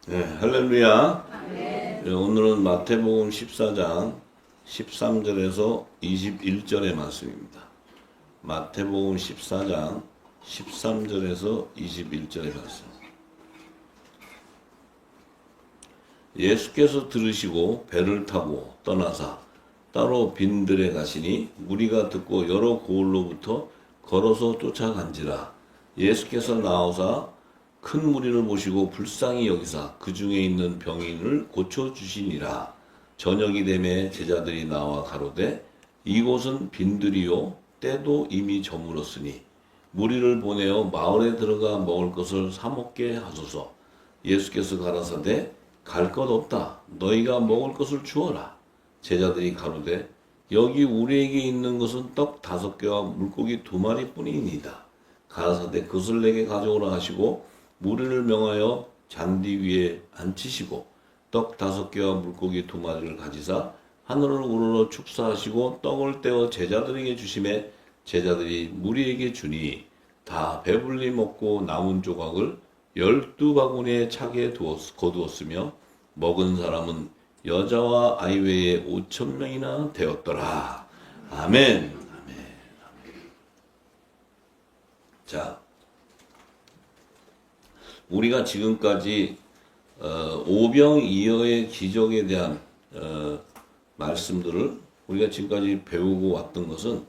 네, 할렐루야. 네. 네, 오늘은 마태복음 14장 13절에서 21절의 말씀입니다. 마태복음 14장 13절에서 21절의 말씀. 예수께서 들으시고 배를 타고 떠나사 따로 빈들에 가시니 무리가 듣고 여러 고을로부터 걸어서 쫓아간지라. 예수께서 나오사 큰 무리를 보시고 불쌍히 여기사 그 중에 있는 병인을 고쳐주시니라. 저녁이 되매 제자들이 나와 가로되 이곳은 빈들이요 때도 이미 저물었으니 무리를 보내어 마을에 들어가 먹을 것을 사 먹게 하소서. 예수께서 가라사대 갈 것 없다. 너희가 먹을 것을 주어라. 제자들이 가로되 여기 우리에게 있는 것은 떡 5개와 물고기 2마리뿐이니이다. 가라사대 그것을 내게 가져오라 하시고 무리를 명하여 잔디 위에 앉히시고 떡 5개와 물고기 2마리를 가지사 하늘을 우러러 축사하시고 떡을 떼어 제자들에게 주시매 제자들이 무리에게 주니 다 배불리 먹고 남은 조각을 12바구니에 차게 거두었으며 먹은 사람은 여자와 아이 외에 5,000명이나 되었더라. 아멘. 아멘. 자, 우리가 지금까지 오병이어의 기적에 대한 말씀들을 우리가 지금까지 배우고 왔던 것은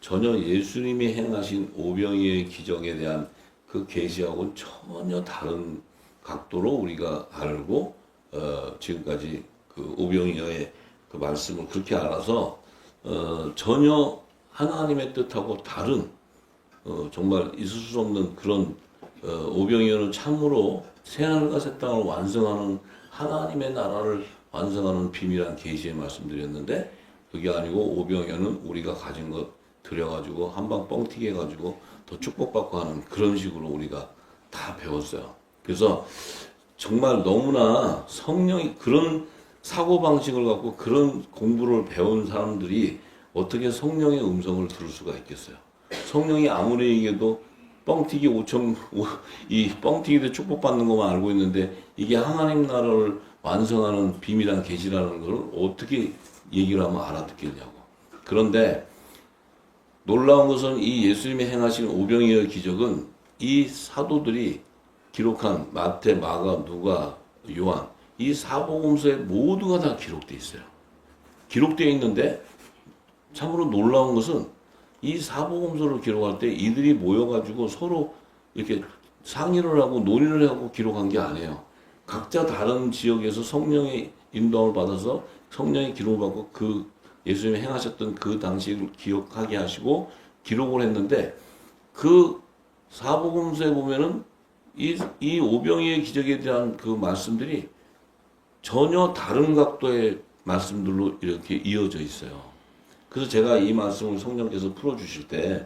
전혀 예수님이 행하신 오병이어의 기적에 대한 그 계시하고는 전혀 다른 각도로 우리가 알고 지금까지 그 오병이어의 그 말씀을 그렇게 알아서 전혀 하나님의 뜻하고 다른 정말 있을 수 없는 그런 오병이어는 참으로 새하늘과 새 땅을 완성하는 하나님의 나라를 완성하는 비밀한 계시의 말씀드렸는데 그게 아니고 오병이어는 우리가 가진 것 들여가지고 한방 뻥튀기 해가지고 더 축복받고 하는 그런 식으로 우리가 다 배웠어요. 그래서 정말 너무나 성령이 그런 사고방식을 갖고 그런 공부를 배운 사람들이 어떻게 성령의 음성을 들을 수가 있겠어요. 성령이 아무리 얘기해도 뻥튀기 5천, 이 뻥튀기도 축복받는 것만 알고 있는데 이게 하나님 나라를 완성하는 비밀한 계시라는 걸 어떻게 얘기를 하면 알아듣겠냐고. 그런데 놀라운 것은 이 예수님이 행하신 오병이어 기적은 이 사도들이 기록한 마태, 마가, 누가, 요한 이 사복음서에 모두가 다 기록되어 있어요. 기록되어 있는데 참으로 놀라운 것은 이 사복음서를 기록할 때 이들이 모여가지고 서로 이렇게 상의를 하고 논의를 하고 기록한 게 아니에요. 각자 다른 지역에서 성령의 인도함을 받아서 성령의 기록을 받고 그 예수님이 행하셨던 그 당시를 기억하게 하시고 기록을 했는데 그 사복음서에 보면은 이 오병이의 기적에 대한 그 말씀들이 전혀 다른 각도의 말씀들로 이렇게 이어져 있어요. 그래서 제가 이 말씀을 성령께서 풀어주실 때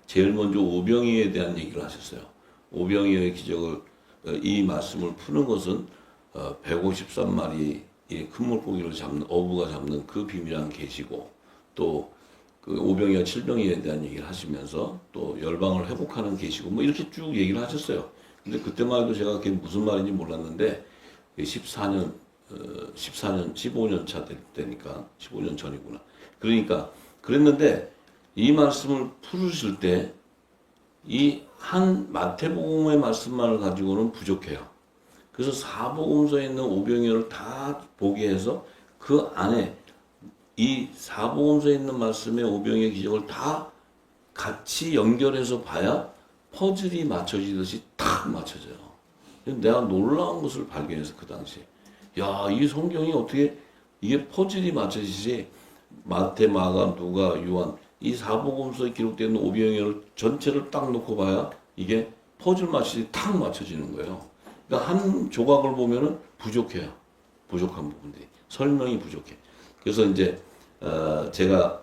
제일 먼저 오병이어에 대한 얘기를 하셨어요. 오병이어의 기적을 이 말씀을 푸는 것은 153마리 큰 물고기를 잡는 어부가 잡는 그 비밀한 계시고 또 그 오병이어 칠병이어에 대한 얘기를 하시면서 또 열방을 회복하는 계시고 뭐 이렇게 쭉 얘기를 하셨어요. 근데 그때만 해도 제가 그게 무슨 말인지 몰랐는데 14년 15년 차 되니까 15년 전이구나. 그러니까 그랬는데 이 말씀을 풀으실 때 이 한 마태복음의 말씀만을 가지고는 부족해요. 그래서 사복음서에 있는 오병이어를 다 보게 해서 그 안에 이 사복음서에 있는 말씀의 오병이어 기적을 다 같이 연결해서 봐야 퍼즐이 맞춰지듯이 탁 맞춰져요. 내가 놀라운 것을 발견해서 그 당시에 야, 이 성경이 어떻게 이게 퍼즐이 맞춰지지 마태, 마가, 누가, 요한 이 사복음서에 기록되어 있는 오병이어를 전체를 딱 놓고 봐야 이게 퍼즐 맞추듯이 탁 맞춰지는 거예요. 그러니까 한 조각을 보면은 부족해요. 부족한 부분들이 설명이 부족해. 그래서 이제 제가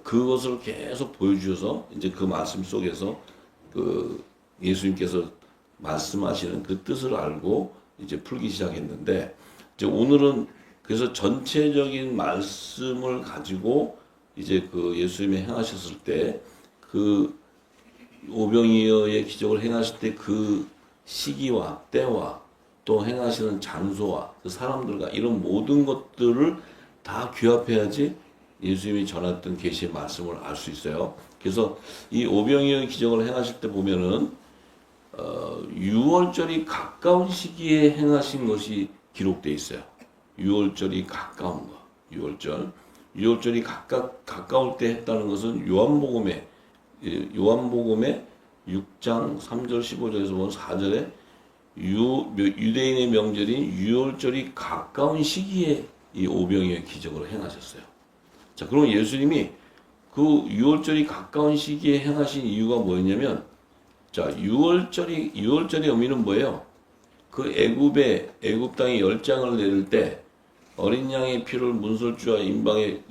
그것을 계속 보여주셔서 이제 그 말씀 속에서 그 예수님께서 말씀하시는 그 뜻을 알고 이제 풀기 시작했는데 이제 오늘은 그래서 전체적인 말씀을 가지고 이제 그 예수님이 행하셨을 때 그 오병이어의 기적을 행하실 때 그 시기와 때와 또 행하시는 장소와 그 사람들과 이런 모든 것들을 다 규합해야지 예수님이 전했던 계시의 말씀을 알 수 있어요. 그래서 이 오병이어 기적을 행하실 때 보면은 6월절이 가까운 시기에 행하신 것이 기록되어 있어요. 6월절이 가까운 거. 6월절이 가까울 때 했다는 것은 요한복음에 6장 3절 15절에서 보면 4절에 유대인의 명절인 6월절이 가까운 시기에 이 오병이어의 기적을 행하셨어요. 자, 그럼 예수님이 그 6월절이 가까운 시기에 행하신 이유가 뭐였냐면, 자, 6월절의 의미는 뭐예요? 그 애굽 땅에 열장을 내릴 때 어린 양의 피를 문설주와 임방에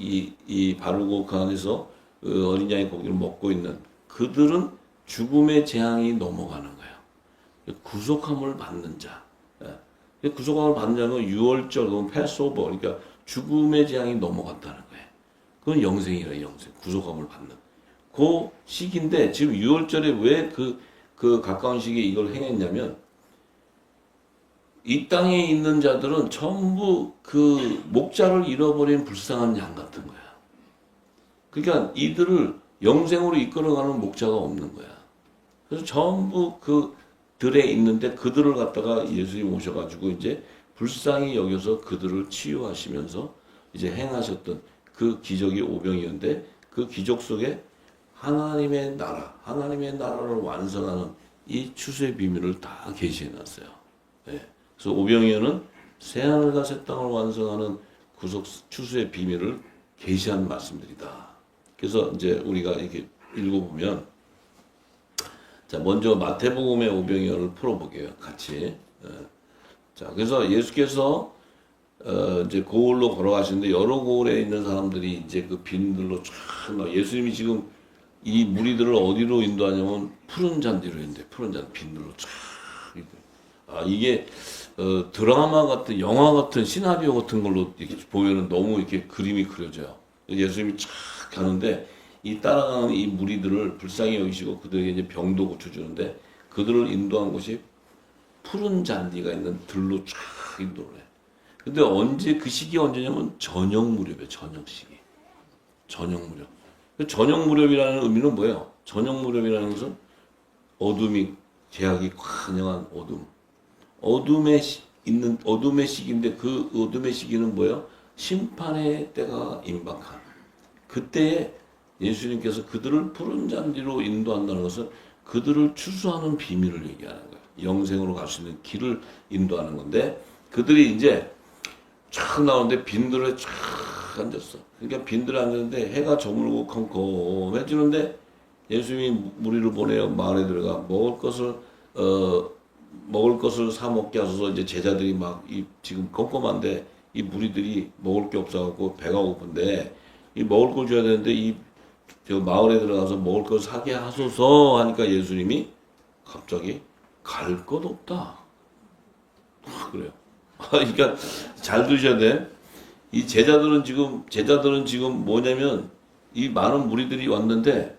바르고 그 안에서 그 어린 양의 고기를 먹고 있는 그들은 죽음의 재앙이 넘어가는 거예요. 구속함을 받는 자. 구속함을 받는 자는 6월절, 패스오버, 그러니까 죽음의 재앙이 넘어갔다는 거예요. 그건 영생이래요, 영생. 구속함을 받는. 그 시기인데, 지금 6월절에 왜 그 가까운 시기에 이걸 행했냐면, 이 땅에 있는 자들은 전부 그 목자를 잃어버린 불쌍한 양 같은 거야. 그러니까 이들을 영생으로 이끌어가는 목자가 없는 거야. 그래서 전부 그들에 있는데 그들을 갖다가 예수님 오셔가지고 이제 불쌍히 여겨서 그들을 치유하시면서 이제 행하셨던 그 기적이 오병이었는데 그 기적 속에 하나님의 나라를 완성하는 이 추수의 비밀을 다 계시해 놨어요. 네. 그래서 오병이어는 새하늘과 새 땅을 완성하는 구속 추수의 비밀을 계시한 말씀들이다. 그래서 이제 우리가 이렇게 읽어보면, 자, 먼저 마태복음의 오병이어를 풀어보게요, 같이. 자, 그래서 예수께서 이제 고을로 걸어가시는데 여러 고을에 있는 사람들이 이제 그 빈들로 쫙 예수님이 지금 이 무리들을 어디로 인도하냐면 푸른 잔디로 인도해. 푸른 잔디 빈들로 쫙. 이게 드라마 같은 영화 같은 시나리오 같은 걸로 이렇게 보면은 너무 이렇게 그림이 그려져요. 예수님이 쫙 가는데 이 따라가는 이 무리들을 불쌍히 여기시고 그들에게 이제 병도 고쳐주는데 그들을 인도한 곳이 푸른 잔디가 있는 들로 쫙 인도를 해. 근데 그 시기 언제냐면 저녁 무렵이에요. 저녁 시기. 저녁 무렵. 저녁 무렵이라는 의미는 뭐예요? 저녁 무렵이라는 것은 어둠이 제약이 환영한 어둠. 어둠의 시기인데 그 어둠의 시기는 뭐예요? 심판의 때가 임박한. 그때에 예수님께서 그들을 푸른 잔디로 인도한다는 것은 그들을 추수하는 비밀을 얘기하는 거예요. 영생으로 갈 수 있는 길을 인도하는 건데 그들이 이제 쫙 나오는데 빈들에 쫙 앉았어. 그러니까 빈들에 앉았는데 해가 저물고 컴컴해지는데 예수님이 무리를 보내어 마을에 들어가 먹을 것을 사 먹게 하소서. 이제 제자들이 지금 컴컴한데 이 무리들이 먹을 게 없어갖고 배가 고픈데 이 먹을 걸 줘야 되는데 저 마을에 들어가서 먹을 걸 사게 하소서 하니까 예수님이 갑자기 갈 것 없다. 그래요. 그러니까 잘 들으셔야 돼. 이 제자들은 지금 뭐냐면 이 많은 무리들이 왔는데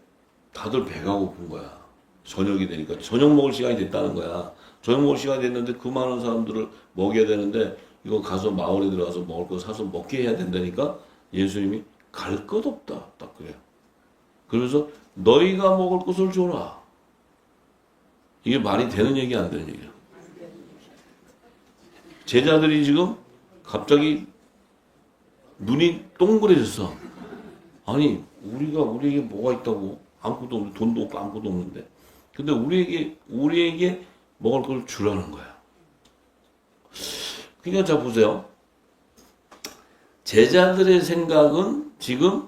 다들 배가 고픈 거야. 저녁이 되니까 저녁 먹을 시간이 됐다는 거야. 저녁 먹을 시간이 됐는데 그 많은 사람들을 먹여야 되는데 이거 가서 마을에 들어가서 먹을 거 사서 먹게 해야 된다니까 예수님이 갈 것 없다. 딱 그래요. 그래서 너희가 먹을 것을 줘라. 이게 말이 되는 얘기 안 되는 얘기야. 제자들이 지금 갑자기 눈이 동그래졌어. 아니 우리에게 뭐가 있다고? 아무것도 없는데 돈도 없고 아무것도 없는데. 근데 우리에게 먹을 걸 주라는 거야. 그러니까 자 보세요. 제자들의 생각은 지금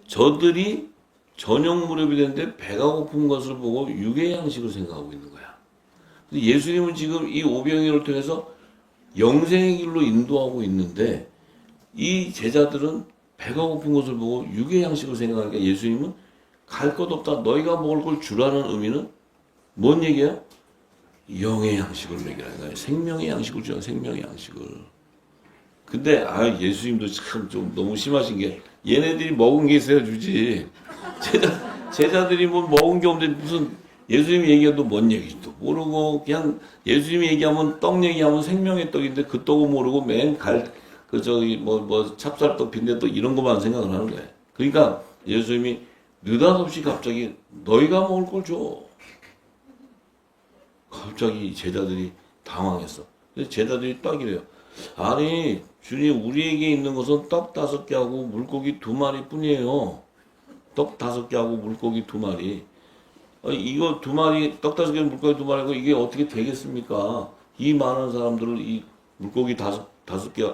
저들이 저녁 무렵이 됐는데 배가 고픈 것을 보고 육의 양식을 생각하고 있는 거야. 근데 예수님은 지금 이 오병이어를 통해서 영생의 길로 인도하고 있는데 이 제자들은 배가 고픈 것을 보고 육의 양식을 생각하니까 예수님은 갈 것 없다. 너희가 먹을 걸 주라는 의미는 뭔 얘기야? 영의 양식을 먹이라는 거야. 생명의 양식을 주라는 생명의 양식을. 근데 예수님도 참 좀 너무 심하신 게 얘네들이 먹은 게 있어야 주지. 제자들이 뭐 먹은 게 없는데 무슨 예수님이 얘기해도 뭔 얘기지도 모르고 그냥 예수님이 얘기하면 떡 얘기하면 생명의 떡인데 그 떡은 모르고 뭐 찹쌀떡 빈대떡 이런 것만 생각을 하는 거예요. 그러니까 예수님이 느닷없이 갑자기 너희가 먹을 걸 줘. 갑자기 제자들이 당황했어. 그래서 제자들이 딱 이래요. 아니 주님 우리에게 있는 것은 떡 5개하고 물고기 2마리 뿐이에요. 떡 5개하고 물고기 2마리. 이거 2마리 떡 5개 물고기 2마리고 이게 어떻게 되겠습니까? 이 많은 사람들을 이 물고기 5개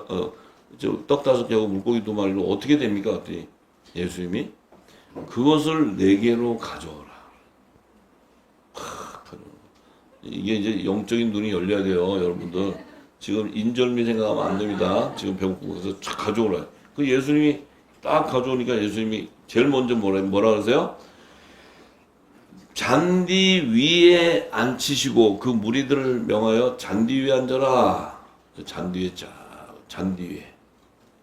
떡 5개하고 물고기 2마리로 어떻게 됩니까? 그랬더니 예수님이 그것을 4개로 가져오라. 이게 이제 영적인 눈이 열려야 돼요, 여러분들. 지금 인절미 생각하면 안 됩니다. 지금 배고프고 그래서 쫙 가져오라. 그 예수님이 딱 가져오니까 예수님이 제일 먼저 뭐라 그러세요? 잔디 위에 앉히시고 그 무리들을 명하여 잔디 위에 앉아라. 잔디 위에 잔디 위에.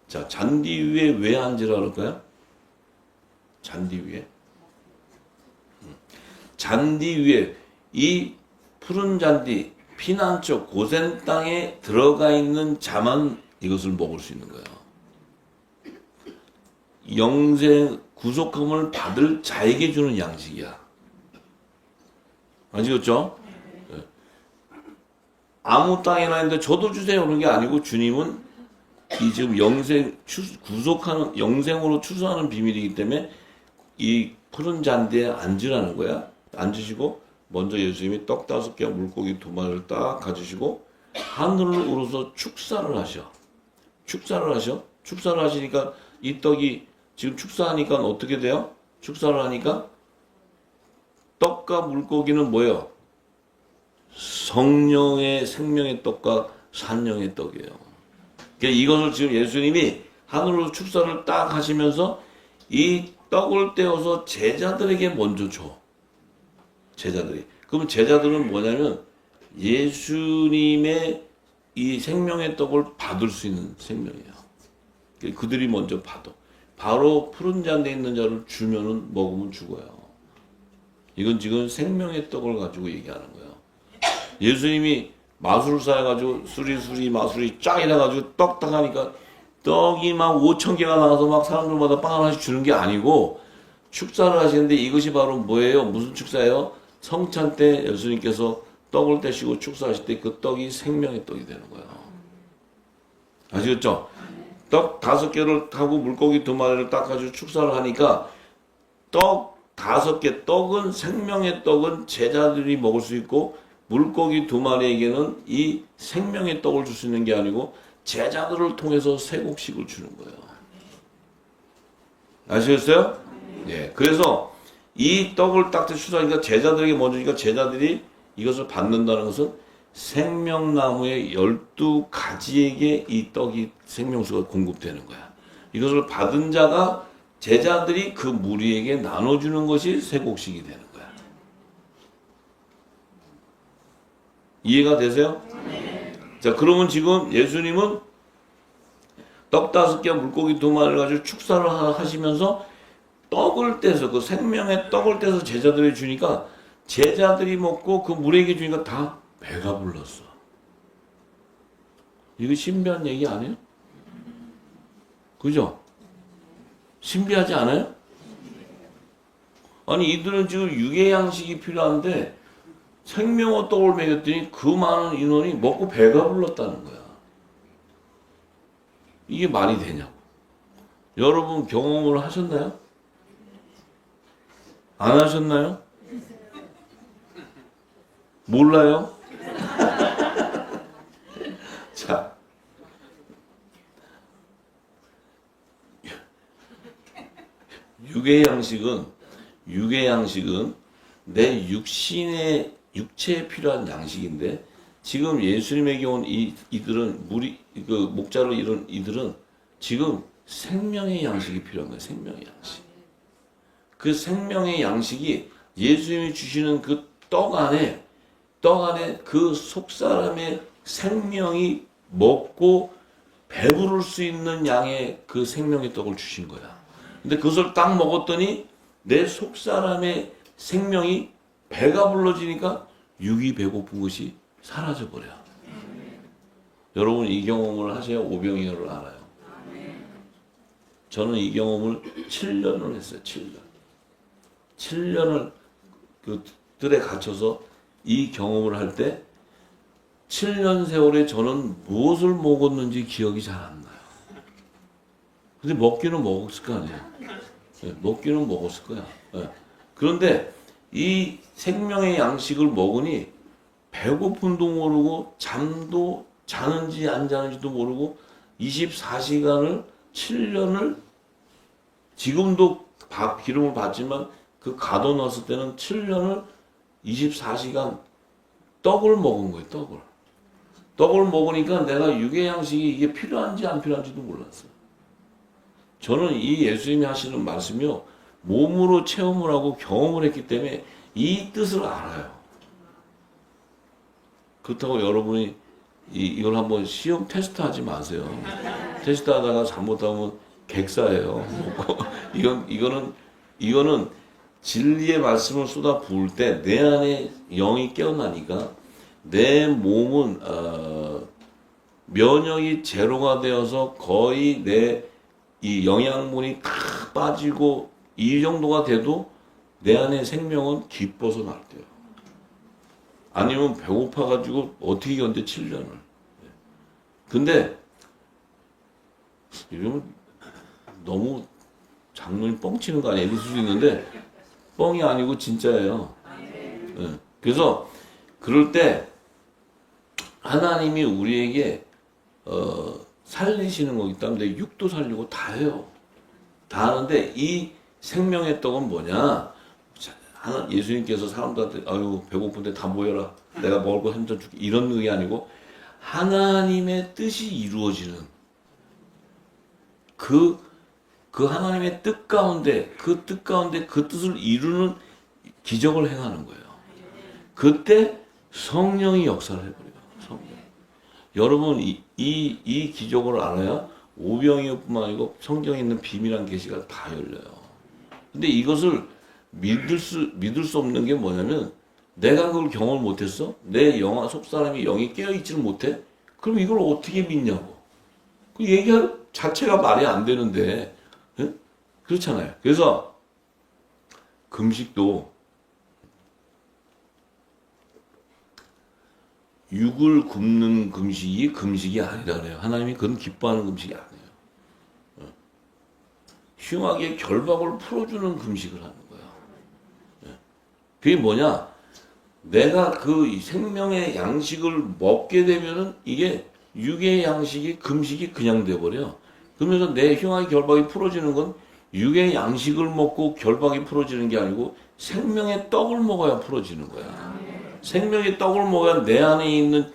자, 잔디 위에 왜 앉으라 그럴까요? 잔디 위에. 잔디 위에 이 푸른 잔디 피난처 고센 땅에 들어가 있는 자만 이것을 먹을 수 있는 거예요. 영생 구속함을 받을 자에게 주는 양식이야. 아시겠죠? 아무 땅이나 있는데 저도 주세요 그런 게 아니고 주님은 이 지금 구속하는 영생으로 추수하는 비밀이기 때문에 이 푸른 잔디에 앉으라는 거야. 앉으시고 먼저 예수님이 떡 5개와 물고기 2마리를 딱 가지시고 하늘을 우러서 축사를 하셔. 축사를 하시니까 이 떡이 지금 축사하니까 어떻게 돼요? 축사를 하니까 떡과 물고기는 뭐예요? 성령의 생명의 떡과 산령의 떡이에요. 그러니까 이것을 지금 예수님이 하늘로 축사를 딱 하시면서 이 떡을 떼어서 제자들에게 먼저 줘. 제자들이. 그러면 제자들은 뭐냐면 예수님의 이 생명의 떡을 받을 수 있는 생명이에요. 그들이 먼저 받아. 바로 푸른 잔디에 있는 자를 주면은 먹으면 죽어요. 이건 지금 생명의 떡을 가지고 얘기하는 거예요. 예수님이 마술사 해가지고 수리 마술이 쫙 이래가지고 떡 딱 하니까 떡이 막 5,000개가 나와서 막 사람들마다 빵 하나씩 주는 게 아니고 축사를 하시는데 이것이 바로 뭐예요? 무슨 축사예요? 성찬 때 예수님께서 떡을 떼시고 축사하실 때 그 떡이 생명의 떡이 되는 거예요. 아시겠죠? 떡 5개를 타고 물고기 2마리를 딱 가지고 축사를 하니까 떡 5개, 떡은 생명의 떡은 제자들이 먹을 수 있고 물고기 2마리에게는 이 생명의 떡을 줄 수 있는 게 아니고 제자들을 통해서 세곡식을 주는 거예요. 아시겠어요? 예. 그래서 이 떡을 딱 추수하니까 제자들에게 먼저 주니까 제자들이 이것을 받는다는 것은 생명나무의 12가지에게 이 떡이 생명수가 공급되는 거야. 이것을 받은 자가 제자들이 그 무리에게 나눠주는 것이 세곡식이 되는 거야. 이해가 되세요? 자, 그러면 지금 예수님은 떡 5개와 물고기 2마리를 가지고 축사를 하시면서 떡을 떼서 그 생명의 떡을 떼서 제자들이 주니까 제자들이 먹고 그 무리에게 주니까 다 배가 불렀어. 이거 신비한 얘기 아니에요? 그죠? 신비하지 않아요? 아니 이들은 지금 육의 양식이 필요한데 생명의 떡을 먹였더니 그 많은 인원이 먹고 배가 불렀다는 거야. 이게 말이 되냐고. 여러분 경험을 하셨나요? 안 하셨나요? 몰라요? 자, 육의 양식은 내 육체에 필요한 양식인데 지금 예수님에게 온 이들은 목자로 이룬 이들은 지금 생명의 양식이 필요한 거예요. 생명의 양식. 그 생명의 양식이 예수님이 주시는 그 떡 안에 그 속사람의 생명이 먹고 배부를 수 있는 양의 그 생명의 떡을 주신 거야. 근데 그것을 딱 먹었더니 내 속사람의 생명이 배가 불러지니까 육이 배고픈 것이 사라져 버려. 여러분 이 경험을 하셔야 오병이어를 알아요. 저는 이 경험을 7년을 했어요. 7년. 7년을 그 뜰에 갇혀서 이 경험을 할 때 7년 세월에 저는 무엇을 먹었는지 기억이 잘 안 나요. 근데 먹기는 먹었을 거 아니에요. 네, 먹기는 먹었을 거야. 네. 그런데 이 생명의 양식을 먹으니 배고픔도 모르고 잠도 자는지 안 자는지도 모르고 24시간을 7년을 지금도 기름을 받지만 그 가둬놨을 때는 7년을 24시간 떡을 먹은 거예요. 떡을 먹으니까 내가 육의 양식이 이게 필요한지 안 필요한지도 몰랐어요. 저는 이 예수님이 하시는 말씀이요, 몸으로 체험을 하고 경험을 했기 때문에 이 뜻을 알아요. 그렇다고 여러분이 이걸 한번 시험 테스트하지 마세요. 테스트하다가 잘못하면 객사예요. 이거는 진리의 말씀을 쏟아 부을 때 내 안에 영이 깨어나니까 내 몸은 면역이 제로가 되어서 거의 내 이 영양분이 다 빠지고 이 정도가 돼도 내 안에 생명은 기뻐서 날때요. 아니면 배고파가지고 어떻게 견뎌 7년을. 근데 이러면 너무 장로님 뻥치는 거 아니야? 이럴 수도 있는데 뻥이 아니고 진짜예요. 네. 그래서 그럴 때 하나님이 우리에게 살리시는 거기 때문에 육도 살리고 다 해요. 다 하는데 이 생명의 떡은 뭐냐? 예수님께서 사람들한테 아유 배고픈데 다 모여라. 내가 먹을 거 한잔 줄게. 이런 의이 아니고 하나님의 뜻이 이루어지는 그 하나님의 뜻 가운데 그 뜻을 이루는 기적을 행하는 거예요. 그때 성령이 역사를 해버려요. 성령. 여러분 이 기적을 알아야 오병이어뿐만 아니고 성경에 있는 비밀한 계시가 다 열려요. 근데 이것을 믿을 수 없는 게 뭐냐면 내가 그걸 경험을 못했어? 내 영화 속사람이 영이 깨어있지를 못해? 그럼 이걸 어떻게 믿냐고. 그 얘기할 자체가 말이 안 되는데 응? 그렇잖아요. 그래서 금식도 육을 굽는 금식이 아니라 그래요. 하나님이 그런 기뻐하는 금식이 아니에요. 흉하게 결박을 풀어주는 금식을 하는 거예요. 그게 뭐냐? 내가 그 생명의 양식을 먹게 되면은 이게 육의 양식이 금식이 그냥 돼버려. 그러면서 내 흉하게 결박이 풀어지는 건 육의 양식을 먹고 결박이 풀어지는 게 아니고 생명의 떡을 먹어야 풀어지는 거야. 생명의 떡을 먹어야 내 안에 있는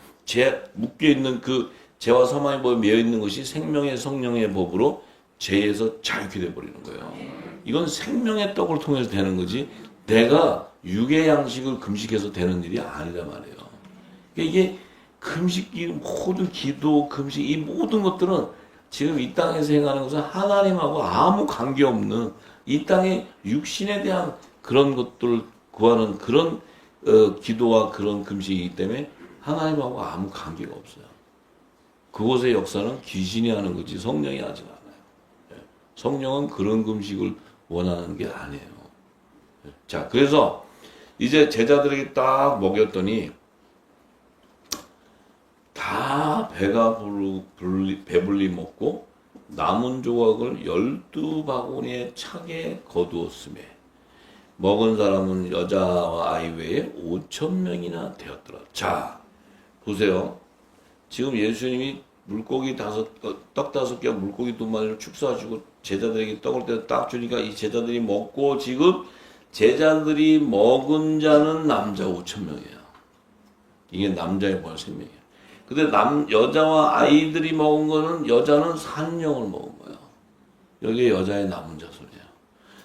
묶여있는 그 죄와 사망의 법에 매여있는 것이 생명의 성령의 법으로 죄에서 자유케 돼버리는 거예요. 이건 생명의 떡을 통해서 되는 거지 내가 육의 양식을 금식해서 되는 일이 아니란 말이에요. 그러니까 이게 금식이 모든 기도, 금식 이 모든 것들은 지금 이 땅에서 행하는 것은 하나님하고 아무 관계없는 이 땅의 육신에 대한 그런 것들을 구하는 그런 기도와 그런 금식이기 때문에 하나님하고 아무 관계가 없어요. 그곳의 역사는 귀신이 하는 거지 성령이 하지 않아요. 성령은 그런 금식을 원하는 게 아니에요. 자, 그래서 이제 제자들에게 딱 먹였더니 다 배가 배불리 먹고 남은 조각을 12바구니에 차게 거두었으며 먹은 사람은 여자와 아이 외에 5,000명이나 되었더라. 자, 보세요. 지금 예수님이 물고기 떡 5개와 물고기 2마리를 축사하시고 제자들에게 떡을 딱 주니까 이 제자들이 먹고 지금 제자들이 먹은 자는 남자 5,000명이에요. 이게 남자의 부활 생명이에요. 근데 여자와 아이들이 먹은 거는 여자는 1,000명을 먹은 거예요. 여기에 여자의 남은 자 소리예요.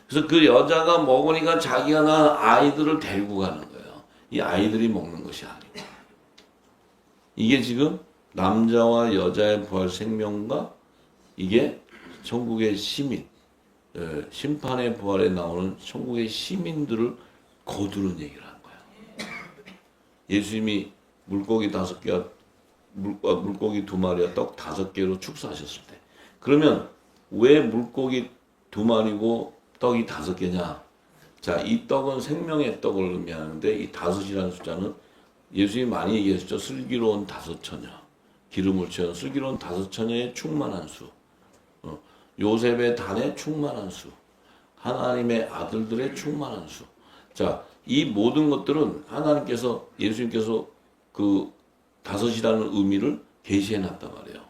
그래서 그 여자가 먹으니까 자기가 낳은 아이들을 데리고 가는 거예요. 이 아이들이 먹는 것이 아니고. 이게 지금 남자와 여자의 부활 생명과 이게 천국의 시민, 심판의 부활에 나오는 천국의 시민들을 거두는 얘기를 하는 거예요. 예수님이 물고기 5개와 물고기 2마리와 떡 5개로 축사하셨을 때. 그러면 왜 물고기 2마리고 떡이 5개냐? 자, 이 떡은 생명의 떡을 의미하는데 이 5이라는 숫자는 예수님이 많이 얘기하셨죠. 슬기로운 5처녀. 기름을 채운 슬기로운 5처녀의 충만한 수. 요셉의 단에 충만한 수. 하나님의 아들들의 충만한 수. 자, 이 모든 것들은 하나님께서, 예수님께서 그 5이라는 의미를 계시해 놨단 말이에요.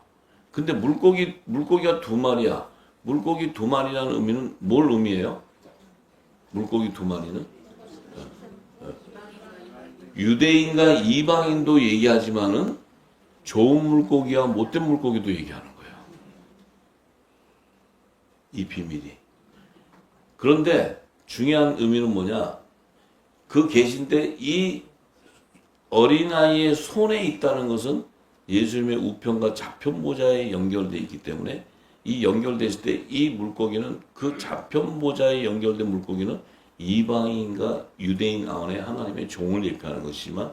근데 물고기가 2마리야. 물고기 2마리라는 의미는 뭘 의미해요? 물고기 2마리는? 유대인과 이방인도 얘기하지만은 좋은 물고기와 못된 물고기도 얘기하는 거예요. 이 비밀이. 그런데 중요한 의미는 뭐냐? 그 계신데 이 어린아이의 손에 있다는 것은 예수님의 우편과 좌편 모자에 연결되어 있기 때문에 이 연결됐을 때 이 물고기는 그 좌편 모자에 연결된 물고기는 이방인과 유대인 안에 하나님의 종을 얘기하는 것이지만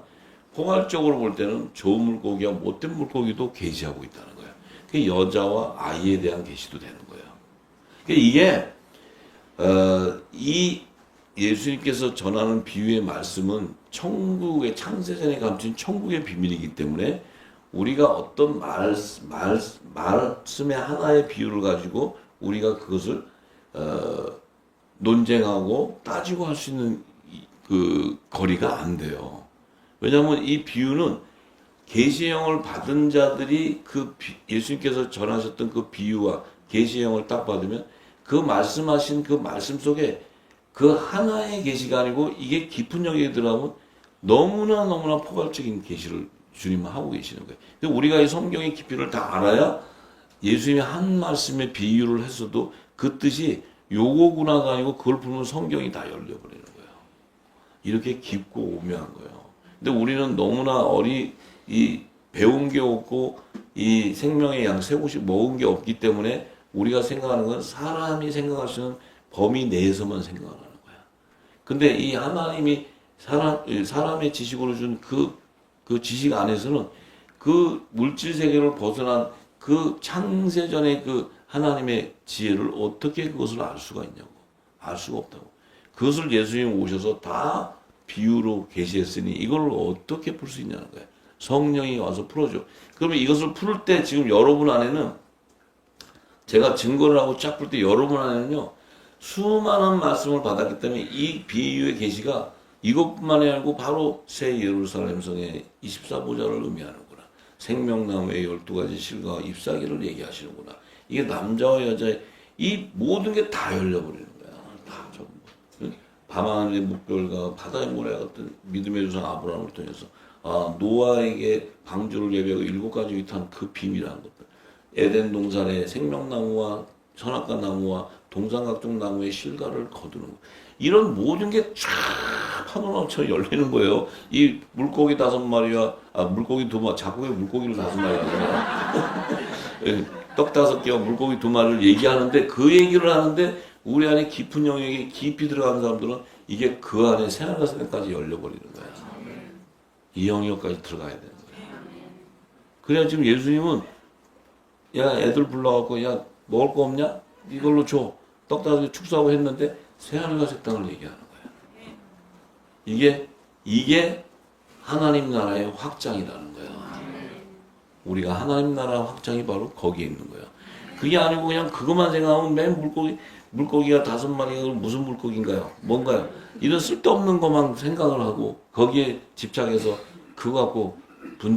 포괄적으로 볼 때는 좋은 물고기와 못된 물고기도 계시하고 있다는 거예요. 그 여자와 아이에 대한 계시도 되는 거예요. 이게 이 예수님께서 전하는 비유의 말씀은 천국의 창세전에 감춘 천국의 비밀이기 때문에 우리가 어떤 말씀의 하나의 비유를 가지고 우리가 그것을 논쟁하고 따지고 할 수 있는 그 거리가 안 돼요. 왜냐하면 이 비유는 계시의 영을 받은 자들이 예수님께서 전하셨던 그 비유와 계시의 영을 딱 받으면 그 말씀하신 그 말씀 속에 그 하나의 계시가 아니고 이게 깊은 영역에 들어가면 너무나 포괄적인 계시를 주님은 하고 계시는 거예요. 근데 우리가 이 성경의 깊이를 다 알아야 예수님이 한 말씀의 비유를 했어도 그 뜻이 요거구나가 아니고 그걸 보면 성경이 다 열려버리는 거예요. 이렇게 깊고 오묘한 거예요. 근데 우리는 너무나 배운 게 없고 이 생명의 양 세 곳이 먹은 게 없기 때문에 우리가 생각하는 건 사람이 생각할 수 있는 범위 내에서만 생각을 하는 거야. 근데 이 하나님이 사람의 지식으로 준 그 지식 안에서는 그 물질 세계를 벗어난 그 창세전의 그 하나님의 지혜를 어떻게 그것을 알 수가 있냐고. 알 수가 없다고. 그것을 예수님이 오셔서 다 비유로 계시했으니 이걸 어떻게 풀 수 있냐는 거예요. 성령이 와서 풀어줘. 그러면 이것을 풀 때 지금 여러분 안에는 제가 증거를 하고 쫙 풀 때 여러분 안에는요. 수많은 말씀을 받았기 때문에 이 비유의 계시가 이것뿐만이 아니고 바로 새 예루살렘 성의 24보좌를 의미하는구나. 생명나무의 12가지 실과 잎사귀를 얘기하시는구나. 이게 남자와 여자의 이 모든 게 다 열려버리는 거야. 다 전부. 밤하늘의 물결과 바다의 모래 같은 믿음의 조상 아브라함을 통해서 노아에게 방주를 예배하고 7가지 위탄 그 비밀한 것들. 에덴 동산의 생명나무와 선악과 나무와 동산 각종 나무의 실과를 거두는 거. 이런 모든 게 쫙 파노라마처럼 열리는 거예요. 이 물고기 5마리와 물고기 2마리, 자꾸 왜 물고기를 5마리 하냐. 떡 5개와 물고기 2마리를 얘기하는데 그 얘기를 하는데 우리 안에 깊은 영역에 깊이 들어가는 사람들은 이게 그 안에 새하늘까지 열려버리는 거야. 이 영역까지 들어가야 되는 거야. 그래야 지금 예수님은 야 애들 불러갖고 야 먹을 거 없냐? 이걸로 줘. 떡 5개 축사하고 했는데 새하늘과 새 땅을 얘기하는 거야. 이게 하나님 나라의 확장이라는 거야. 우리가 하나님 나라 확장이 바로 거기에 있는 거야. 그게 아니고 그냥 그것만 생각하면 맨 물고기가 5마리가 무슨 물고기인가요? 뭔가요? 이런 쓸데없는 것만 생각을 하고 거기에 집착해서 그거 갖고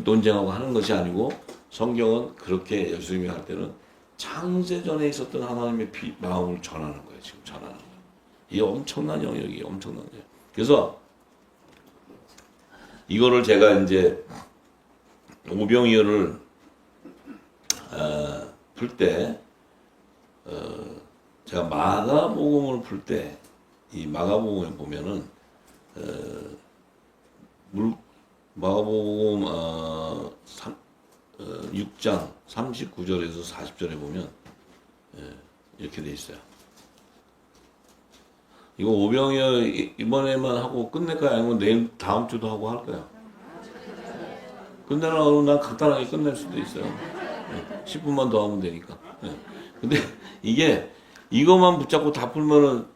논쟁하고 하는 것이 아니고 성경은 그렇게 예수님이 할 때는 창세전에 있었던 하나님의 마음을 전하는 거예요. 지금 전하는 거예요. 이게 엄청난 영역이에요. 엄청난 거예요. 그래서 이거를 제가 이제 오병이어를 풀 때 제가 마가복음을 풀 때 이 마가복음에 보면은 마가복음 6장 39절에서 40절에 보면 이렇게 돼 있어요. 이거 오병이어 이번에만 하고 끝낼까요? 아니면 내일 다음 주도 하고 할 거야? 근데 난 간단하게 끝낼 수도 있어요. 10분만 더 하면 되니까. 근데 이게 이것만 붙잡고 다 풀면은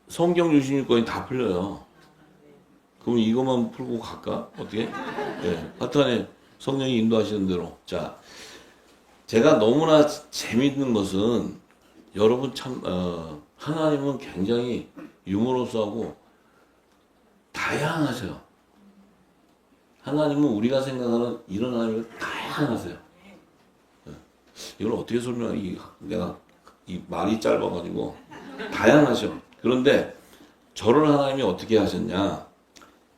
성경 유신일권이 다 풀려요. 그럼 이것만 풀고 갈까? 어떻게? 하여튼에 성령이 인도하시는 대로. 자, 제가 너무나 재밌는 것은 여러분 참 하나님은 굉장히 유머러스하고 다양하세요. 하나님은 우리가 생각하는 이런 하나님을 다양하세요. 이걸 어떻게 설명하지? 내가 이 말이 짧아가지고 다양하죠. 그런데 저를 하나님이 어떻게 하셨냐?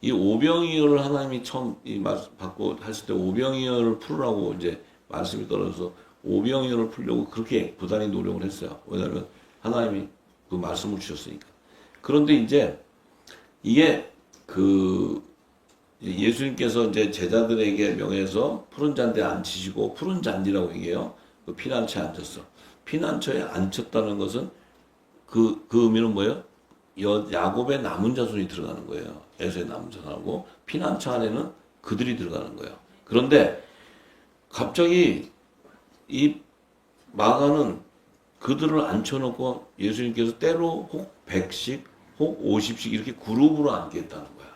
이 오병이어를 하나님이 처음 이 말씀 받고 했을 때 오병이어를 풀으라고 이제 말씀이 떨어져서 오병이어를 풀려고 그렇게 부단히 노력을 했어요. 왜냐하면 하나님이 그 말씀을 주셨으니까. 그런데 이제 이게 그 예수님께서 이제 제자들에게 명해서 푸른 잔디에 앉히시고 푸른 잔디라고 얘기해요. 그 피난처에 앉혔어. 피난처에 앉혔다는 것은 그 의미는 뭐예요? 야곱의 남은 자손이 들어가는 거예요. 에서의 남은 자손하고 피난처 안에는 그들이 들어가는 거예요. 그런데 갑자기 이 마가는 그들을 앉혀놓고 예수님께서 때로 혹 100씩 혹 50씩 이렇게 그룹으로 앉겠다는 거야.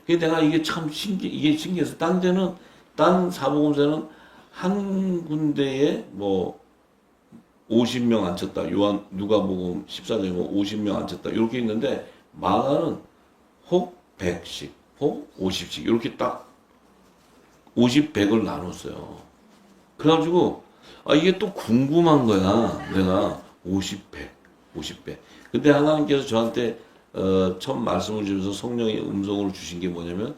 그게 내가 이게 참 이게 신기해서 딴 사복음서는 한 군데에 뭐 50명 앉혔다. 누가복음 14장에 뭐 50명 앉혔다. 이렇게 있는데 마가는 혹 100씩, 혹 50씩 이렇게 딱 50, 100을 나눴어요. 그래가지고 이게 또 궁금한 거야. 내가 50, 100, 50, 100. 근데 하나님께서 저한테 처음 말씀을 주면서 성령의 음성으로 주신 게 뭐냐면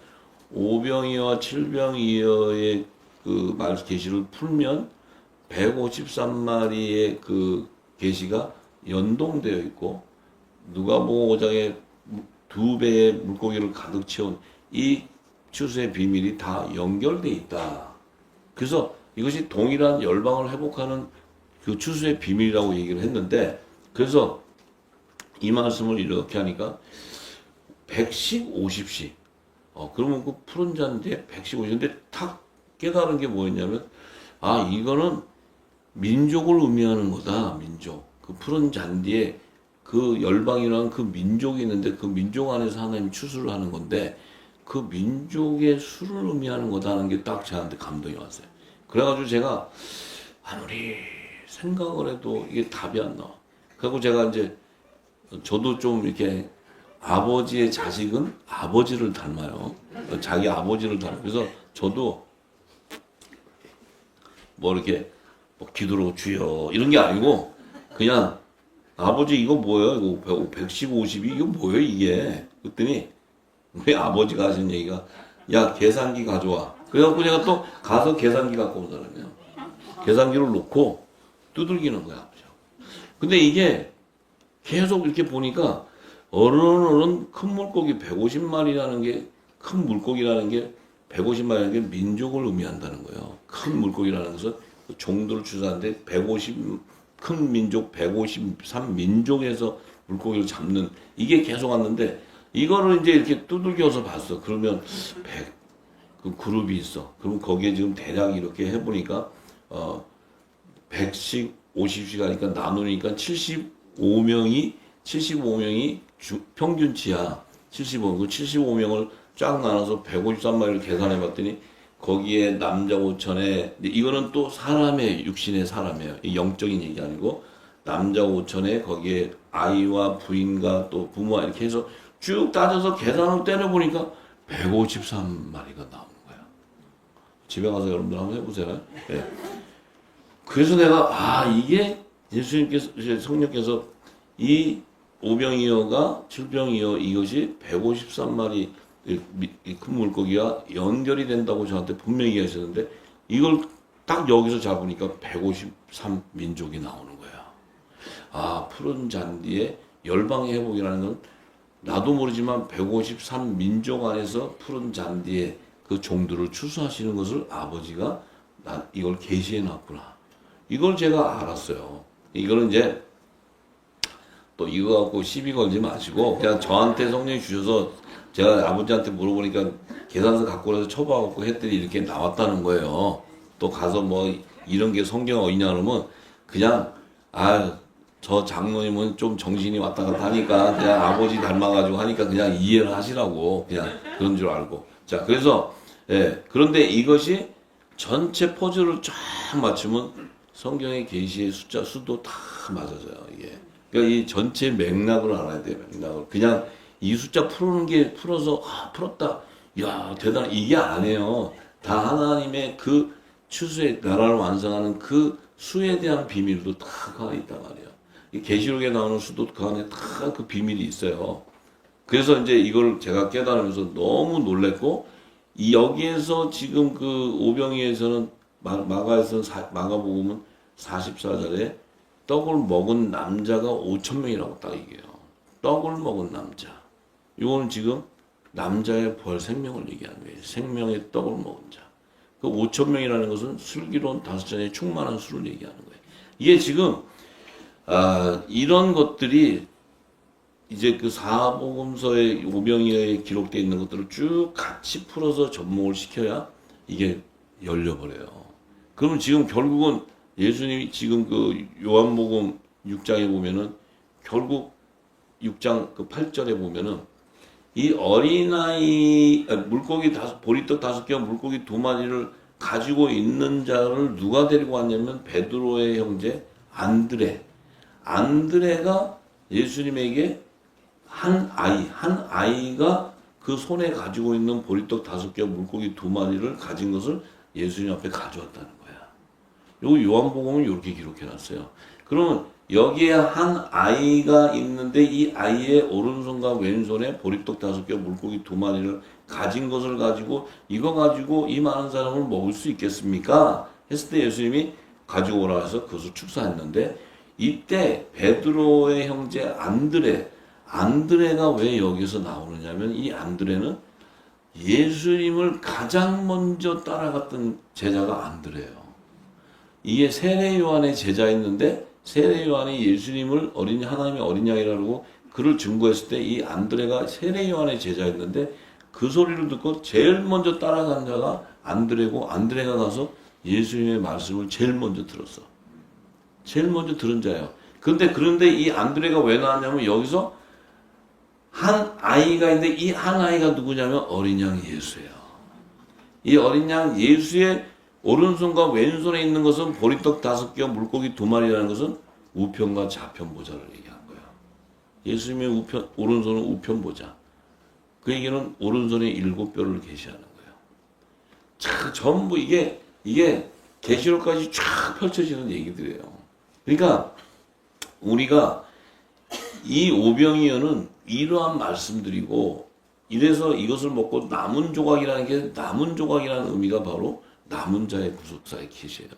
오병이어와 칠병이어의 그 계시를 풀면 153마리의 그 계시가 연동되어 있고 누가복음 5장에 2배의 물고기를 가득 채운 이 추수의 비밀이 다 연결돼 있다. 그래서 이것이 동일한 열방을 회복하는 그 추수의 비밀이라고 얘기를 했는데 그래서 이 말씀을 이렇게 하니까 100씩 50씩 그러면 그 푸른 잔디에 100씩 50씩 근데 탁 깨달은 게 뭐였냐면 이거는 민족을 의미하는 거다. 민족. 그 푸른 잔디에 그 열방이라는 그 민족이 있는데 그 민족 안에서 하나님이 추수를 하는 건데 그 민족의 수를 의미하는 거다는 게 딱 저한테 감동이 왔어요. 그래가지고 제가 아무리 생각을 해도 이게 답이 안 나와. 그리고 제가 이제 저도 좀 이렇게 아버지의 자식은 아버지를 닮아요. 자기 아버지를 닮아요. 그래서 저도 뭐 이렇게 뭐 기도로 주여 이런 게 아니고 그냥 아버지 이거 뭐예요? 이거 110, 50이 이거 뭐예요 이게? 그랬더니 우리 아버지가 하신 얘기가 야 계산기 가져와. 그래갖고 제가 또 가서 계산기 갖고 온 사람이에요. 계산기를 놓고 두들기는 거야. 아버지가. 근데 이게 계속 이렇게 보니까 어른 큰 물고기 150마리라는 게 큰 물고기라는 게 150마리라는 게 민족을 의미한다는 거예요. 큰 물고기라는 것은 종들을 추수하는데 150 큰 민족 153민족에서 물고기를 잡는 이게 계속 왔는데 이거를 이제 이렇게 두들겨서 봤어. 그러면 100 그 그룹이 있어. 그럼 거기에 지금 대략 이렇게 해보니까 100씩 50씩 하니까 나누니까 75명이 평균치야. 75명. 그 75명을 쫙 나눠서 153마리를 계산해 봤더니 거기에 남자 5천에 이거는 또 사람의 육신의 사람이에요. 영적인 얘기 아니고 남자 5천에 거기에 아이와 부인과 또 부모와 이렇게 해서 쭉 따져서 계산을 때려보니까 153마리가 나오는 거야. 집에 가서 여러분들 한번 해보세요. 네. 그래서 내가 이게 예수님께서 성령께서 이 오병이어가 칠병이어 이것이 153마리 큰 물고기와 연결이 된다고 저한테 분명히 얘기하셨는데 이걸 딱 여기서 잡으니까 153민족이 나오는 거야. 푸른 잔디에 열방의 회복이라는 건 나도 모르지만 153민족 안에서 푸른 잔디에 그 종들을 추수하시는 것을 아버지가 이걸 계시해 놨구나. 이걸 제가 알았어요. 이거는 이제 또 이거 갖고 시비 걸지 마시고 그냥 저한테 성령이 주셔서 제가 아버지한테 물어보니까 계산서 갖고 와서 쳐봐갖고 했더니 이렇게 나왔다는 거예요. 또 가서 뭐 이런 게 성경 어디냐 그러면 그냥 저 장로님은 좀 정신이 왔다 갔다 하니까 그냥 아버지 닮아가지고 하니까 그냥 이해를 하시라고 그냥 그런 줄 알고. 자, 그래서 그런데 이것이 전체 퍼즐을 쫙 맞추면 성경의 계시의 숫자 수도 다 맞아져요. 이게. 그러니까 이 전체 맥락을 알아야 돼요. 맥락을. 그냥 이 숫자 푸는 게 풀어서 풀었다. 야, 대단. 이게 아니에요. 다 하나님의 그 추수의 나라를 완성하는 그 수에 대한 비밀도 다 그 안에 있단 말이에요. 이 계시록에 나오는 수도 그 안에 다 그 비밀이 있어요. 그래서 이제 이걸 제가 깨달으면서 너무 놀랬고, 여기에서 지금 그 오병이에서는 마가에서는 마가복음은 44절에 떡을 먹은 남자가 5,000명이라고 딱 얘기해요. 떡을 먹은 남자. 이거는 지금 남자의 부활 생명을 얘기하는 거예요. 생명의 떡을 먹은 자. 그 5,000명이라는 것은 슬기로운 5잔의 충만한 술을 얘기하는 거예요. 이게 지금 이런 것들이 이제 그 사복음서의 오병이어에 기록되어 있는 것들을 쭉 같이 풀어서 접목을 시켜야 이게 열려버려요. 그러면 지금 결국은 예수님이 지금 그 요한복음 6장에 보면은 결국 6장 그 8절에 보면은 이 어린아이 물고기 보리떡 5개와 물고기 2마리를 가지고 있는 자를 누가 데리고 왔냐면 베드로의 형제 안드레가 예수님에게 한 아이가 그 손에 가지고 있는 보리떡 5개와 물고기 2마리를 가진 것을 예수님 앞에 가져왔다는 거야. 요거 요한복음은 이렇게 기록해놨어요. 그러면 여기에 한 아이가 있는데 이 아이의 오른손과 왼손에 보리떡 5개와 물고기 2마리를 가진 것을 가지고 이거 가지고 이 많은 사람을 먹을 수 있겠습니까? 했을 때 예수님이 가지고 오라 해서 그것을 축사했는데 이때 베드로의 형제 안드레가 왜 여기서 나오느냐면 이 안드레는 예수님을 가장 먼저 따라갔던 제자가 안드레예요. 이게 세례 요한의 제자였는데 세례 요한이 예수님을 하나님의 어린 양이라고 그를 증거했을 때 이 안드레가 세례 요한의 제자였는데 그 소리를 듣고 제일 먼저 따라간 자가 안드레고 안드레가 가서 예수님의 말씀을 제일 먼저 들었어. 제일 먼저 들은 자예요. 그런데 이 안드레가 왜 나왔냐면 여기서 한 아이가 있는데 이 한 아이가 누구냐면 어린 양 예수예요. 이 어린 양 예수의 오른손과 왼손에 있는 것은 보리떡 5개와 물고기 2마리라는 것은 우편과 좌편 보좌를 얘기한 거예요. 예수님의 오른손은 우편 보좌. 그 얘기는 오른손에 7뼈를 계시하는 거예요. 자, 전부 이게 계시록까지 쫙 펼쳐지는 얘기들이에요. 그러니까 우리가 이 오병이어는 이러한 말씀들이고 이래서 이것을 먹고 남은 조각이라는 게 남은 조각이라는 의미가 바로 남은 자의 구속사의 계시예요.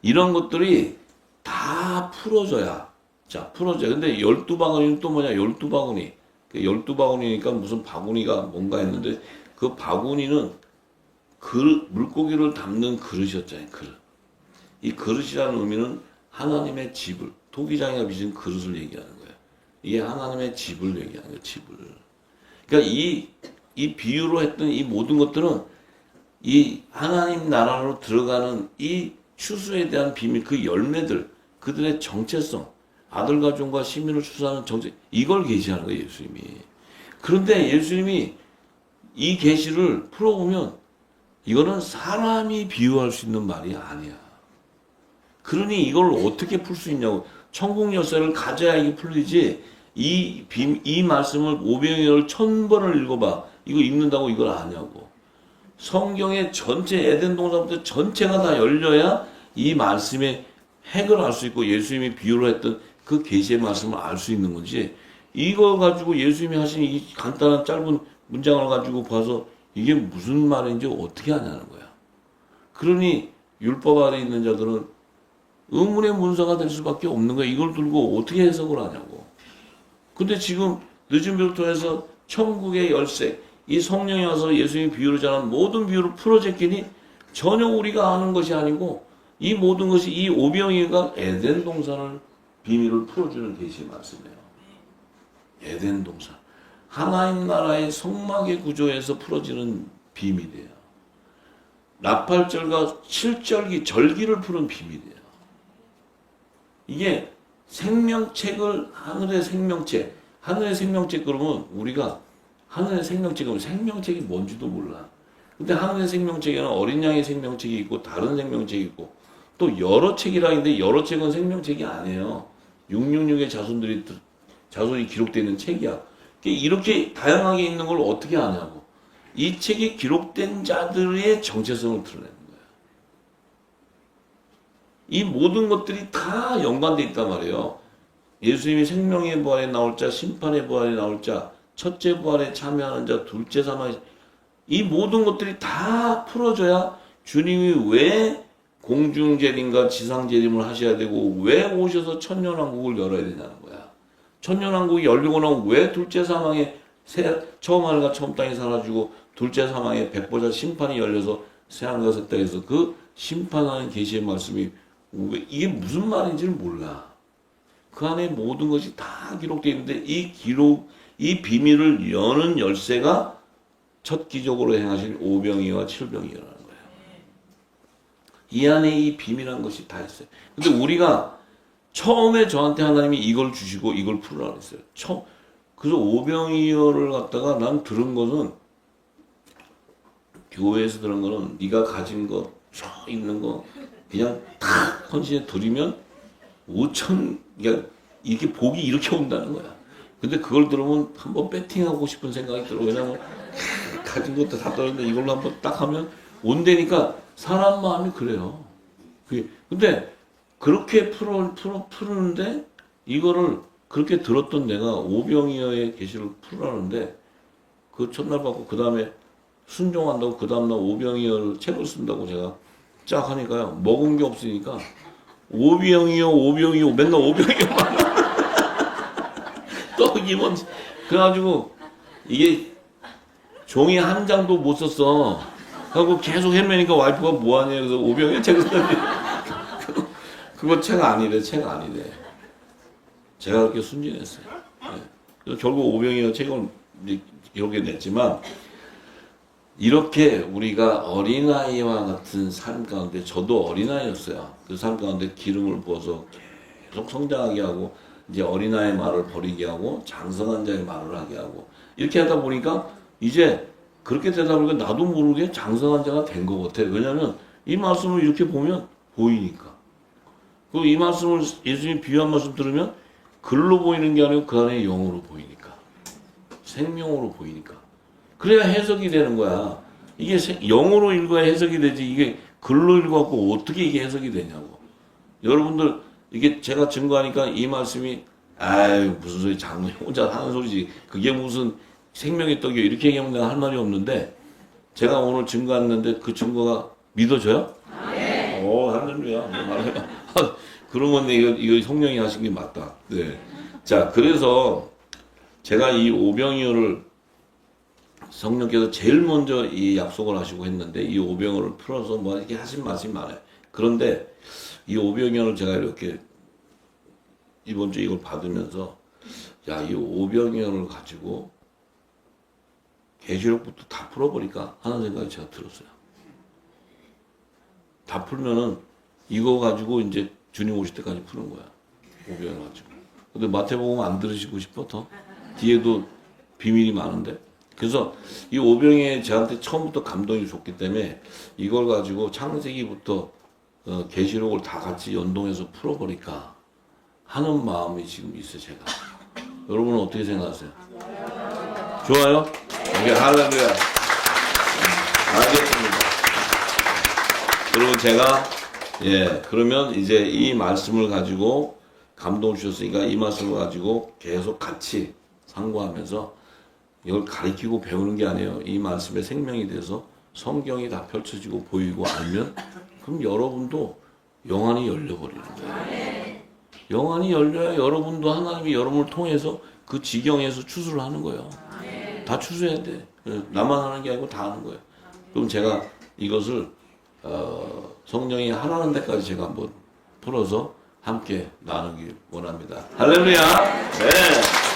이런 것들이 다 풀어져야. 자, 풀어져야. 근데 12바구니는 또 뭐냐? 12바구니. 12바구니니까 무슨 바구니가 뭔가 했는데 그 바구니는 물고기를 담는 그릇이었잖아요. 그릇. 이 그릇이라는 의미는 하나님의 집을, 토기장이가 빚은 그릇을 얘기하는 거예요. 이게 하나님의 집을 얘기하는 거예요. 집을. 그러니까 이 비유로 했던 이 모든 것들은 이 하나님 나라로 들어가는 이 추수에 대한 비밀, 그 열매들, 그들의 정체성, 아들과 종과 시민을 추수하는 정체, 이걸 계시하는 거예요, 예수님이. 그런데 예수님이 이 계시를 풀어보면 이거는 사람이 비유할 수 있는 말이 아니야. 그러니 이걸 어떻게 풀 수 있냐고. 천국 열쇠를 가져야 이게 풀리지. 이 말씀을 오병이어를 1000번을 읽어봐. 이거 읽는다고 이걸 아냐고. 성경의 전체 에덴 동산부터 전체가 다 열려야 이 말씀의 핵을 알 수 있고 예수님이 비유로 했던 그 계시의 말씀을 알 수 있는 건지 이거 가지고 예수님이 하신 이 간단한 짧은 문장을 가지고 봐서 이게 무슨 말인지 어떻게 하냐는 거야. 그러니 율법 아래 있는 자들은 의문의 문서가 될 수밖에 없는 거야. 이걸 들고 어떻게 해석을 하냐고. 근데 지금 늦은 비를 통해서 천국의 열쇠, 이 성령이 와서 예수님이 비유로 전한 모든 비유를 풀어제끼니 전혀 우리가 아는 것이 아니고 이 모든 것이 이 오병이어가 에덴 동산을 비밀을 풀어주는 계시의 말씀이에요. 에덴 동산. 하나님 나라의 성막의 구조에서 풀어지는 비밀이에요. 나팔절과 칠절기, 절기를 푸는 비밀이에요. 이게 생명책을, 하늘의 생명책, 하늘의 생명책 그러면 우리가 하늘의 생명책 그러면 생명책이 뭔지도 몰라. 근데 하늘의 생명책에는 어린 양의 생명책이 있고 다른 생명책이 있고 또 여러 책이라 했는데 여러 책은 생명책이 아니에요. 666의 자손이 기록되어 있는 책이야. 이렇게 다양하게 있는 걸 어떻게 아냐고. 이 책에 기록된 자들의 정체성을 드러내는 거야. 이 모든 것들이 다 연관되어 있단 말이에요. 예수님이 생명의 부활에 나올 자, 심판의 부활에 나올 자, 첫째 부활에 참여하는 자, 둘째 사망에, 이 모든 것들이 다 풀어져야 주님이 왜 공중재림과 지상재림을 하셔야 되고 왜 오셔서 천년왕국을 열어야 되냐는 거야. 천년왕국이 열리고 나면 왜 둘째 사망에 처음 하늘과 처음 땅이 사라지고 둘째 사망에 백보자 심판이 열려서 새하늘과 새 땅에서 그 심판하는 계시의 말씀이 이게 무슨 말인지를 몰라. 그 안에 모든 것이 다 기록되어 있는데 이 비밀을 여는 열쇠가 첫 기적으로 행하신 오병이어와 칠병이어라는 거예요. 이 안에 이 비밀한 것이 다 있어요. 근데 우리가 처음에 저한테 하나님이 이걸 주시고 이걸 풀으라고 했어요. 그래서 오병이어를 갖다가 난 들은 것은 교회에서 들은 거는 네가 가진 거, 있는 거 그냥 탁 헌신에 드리면 5천, 그러니까 이렇게 복이 이렇게 온다는 거야. 근데 그걸 들으면 한번 배팅하고 싶은 생각이 들어. 왜냐면 가진 것도 다 떨었는데 이걸로 한번 딱 하면 온다니까 사람 마음이 그래요. 근데 그렇게 푸는데 이거를 그렇게 들었던 내가 오병이어의 계시를 풀라는데 그 첫날 받고 그 다음에 순종한다고 그 다음날 오병이어를 책을 쓴다고 제가 쫙 하니까요. 먹은 게 없으니까 오병이어 맨날 오병이어만 또 이번 그래가지고 이게 종이 한 장도 못 썼어. 하고 계속 헤매니까 와이프가 뭐하냐 그래서 오병이어 책을 썼는데 그거 책 아니래. 제가 그렇게 순진했어요. 네. 그래서 결국 오병이어 책을 기록해 냈지만 이렇게 우리가 어린아이와 같은 삶 가운데 저도 어린아이였어요. 그 삶 가운데 기름을 부어서 계속 성장하게 하고 이제 어린아이의 말을 버리게 하고 장성한 자의 말을 하게 하고 이렇게 하다 보니까 이제 그렇게 되다 보니까 나도 모르게 장성한 자가 된 것 같아. 왜냐하면 이 말씀을 이렇게 보면 보이니까. 그리고 이 말씀을 예수님 비유한 말씀 들으면 글로 보이는 게 아니고 그 안에 영으로 보이니까. 생명으로 보이니까. 그래야 해석이 되는 거야. 이게 영어로 읽어야 해석이 되지 이게 글로 읽어갖고 어떻게 이게 해석이 되냐고. 여러분들 이게 제가 증거하니까 이 말씀이 아유 무슨 소리 장로님 혼자 하는 소리지 그게 무슨 생명의 떡이요 이렇게 얘기하면 내가 할 말이 없는데 제가 오늘 증거했는데 그 증거가 믿어져요? 네. 할렐루야. 그러면 이거 성령이 하신 게 맞다. 네. 자 그래서 제가 이 오병이어를 성령께서 제일 먼저 이 약속을 하시고 했는데 이 오병이어를 풀어서 뭐 이렇게 하신 말씀이 많아요. 그런데 이 오병이어를 제가 이렇게 이번 주에 이걸 받으면서 야, 이 오병이어를 가지고 계시록부터 다 풀어버릴까 하는 생각이 제가 들었어요. 다 풀면은 이거 가지고 이제 주님 오실 때까지 푸는 거야. 오병이어 가지고. 근데 마태복음 안 들으시고 싶어 더? 뒤에도 비밀이 많은데. 그래서 이 오병이어에 저한테 처음부터 감동이 줬기 때문에 이걸 가지고 창세기부터 계시록을 다 같이 연동해서 풀어버릴까 하는 마음이 지금 있어요, 제가. 여러분은 어떻게 생각하세요? 좋아요? 오케이, 할렐루야. 알겠습니다. 그러면 제가, 그러면 이제 이 말씀을 가지고 감동 주셨으니까 이 말씀을 가지고 계속 같이 상고하면서 이걸 가르치고 배우는 게 아니에요. 이 말씀의 생명이 돼서 성경이 다 펼쳐지고 보이고 알면 그럼 여러분도 영안이 열려버리는 거예요. 영안이 열려야 여러분도 하나님이 여러분을 통해서 그 지경에서 추수를 하는 거예요. 다 추수해야 돼. 나만 하는 게 아니고 다 하는 거예요. 그럼 제가 이것을 성령이 하라는 데까지 제가 한번 풀어서 함께 나누기 원합니다. 할렐루야. 네.